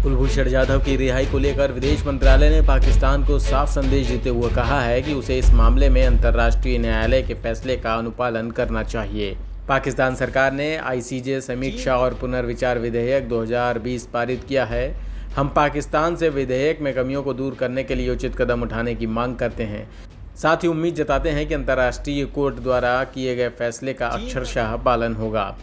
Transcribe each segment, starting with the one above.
कुलभूषण जाधव की रिहाई को लेकर विदेश मंत्रालय ने पाकिस्तान को साफ संदेश देते हुए कहा है कि उसे इस मामले में अंतर्राष्ट्रीय न्यायालय के फैसले का अनुपालन करना चाहिए। पाकिस्तान सरकार ने आईसीजे समीक्षा और पुनर्विचार विधेयक 2020 पारित किया है। हम पाकिस्तान से विधेयक में कमियों को दूर करने के लिए उचित कदम उठाने की मांग करते हैं। साथ ही उम्मीद जताते हैं कि अंतर्राष्ट्रीय कोर्ट द्वारा किए गए फैसले का अक्षरशः पालन होगा।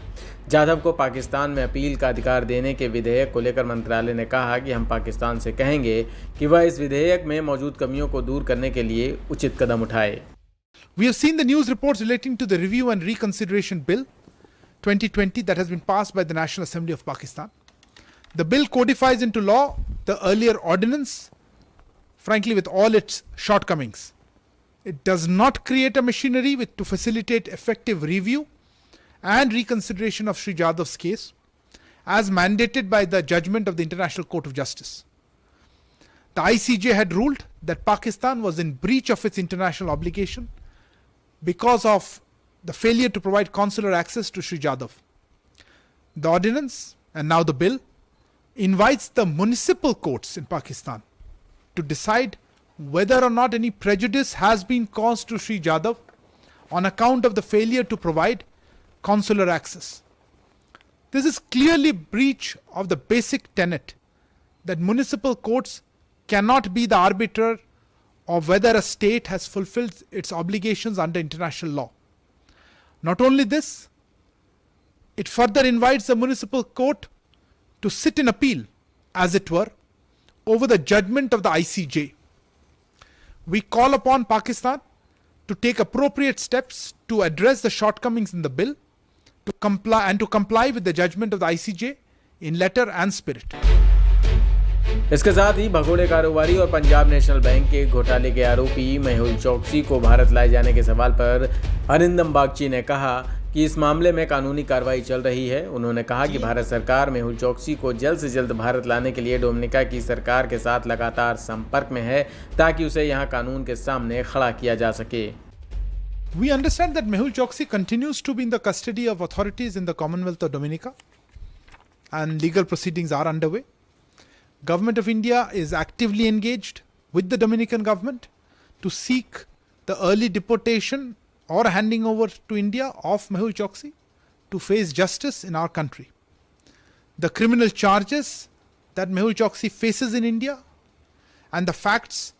जाधव को पाकिस्तान में अपील का अधिकार देने के विधेयक को लेकर मंत्रालय ने कहा कि हम पाकिस्तान से कहेंगे कि वह इस विधेयक में मौजूद कमियों को दूर करने के लिए उचित कदम उठाए। We have seen the news reports relating to the Review and Reconsideration Bill 2020 that has been passed by the National Assembly of Pakistan. The bill codifies into law the earlier ordinance, frankly with all its shortcomings. It does not create a machinery to facilitate effective review and reconsideration of Sri Jadhav's case as mandated by the judgment of the International Court of Justice. The ICJ had ruled that Pakistan was in breach of its international obligation because of the failure to provide consular access to Sri Jadhav. The ordinance, and now the bill, invites the municipal courts in Pakistan to decide whether or not any prejudice has been caused to Sri Jadhav on account of the failure to provide consular access. This is clearly breach of the basic tenet that municipal courts cannot be the arbiter of whether a state has fulfilled its obligations under international law. Not only this, it further invites the municipal court to sit in appeal, as it were, over the judgment of the ICJ. We call upon Pakistan to take appropriate steps to address the shortcomings in the bill, to comply with the judgment of the ICJ in letter and spirit. इसके साथ ही भगोड़े कारोबारी और Punjab national bank के घोटाले के आरोपी मेहुल चोकसी को भारत लाए जाने के सवाल पर अरिंदम बागची ने कहा कि इस मामले में कानूनी कार्रवाई चल रही है। उन्होंने कहा कि भारत सरकार मेहुल चोकसी को जल्द से जल्द भारत लाने के लिए डोमिनिका की सरकार के साथ लगातार संपर्क में है ताकि उसे यहां कानून के सामने खड़ा किया जा सके। We understand that Mehul Choksi continues to be in the custody of authorities in the Commonwealth of Dominica and legal proceedings are underway. Government of India is actively engaged with the Dominican government to seek the early deportation or handing over to India of Mehul Choksi to face justice in our country. The criminal charges that Mehul Choksi faces in India and the facts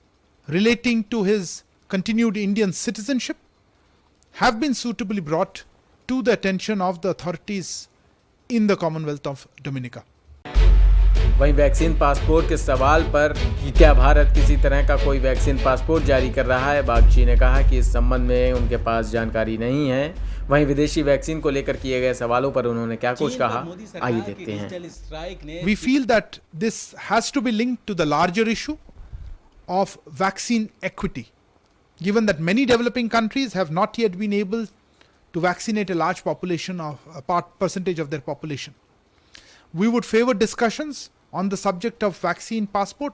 relating to his continued Indian citizenship have been suitably brought to the attention of the authorities in the Commonwealth of Dominica. वहीं vaccine passport के सवाल पर कि क्या भारत किसी तरह का कोई वैक्सीन पासपोर्ट जारी कर रहा है, बागची ने कहा कि इस संबंध में उनके पास जानकारी नहीं है। वहीं विदेशी वैक्सीन को लेकर किए गए सवालों पर उन्होंने क्या कुछ कहा, आइए देखते हैं। We feel that this has to be linked to the larger issue of vaccine equity, given that many developing countries have not yet been able to vaccinate a large population of a percentage of their population. We would favor discussions on the subject of vaccine passport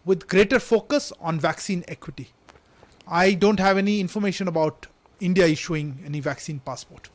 with greater focus on vaccine equity. I don't have any information about India issuing any vaccine passport.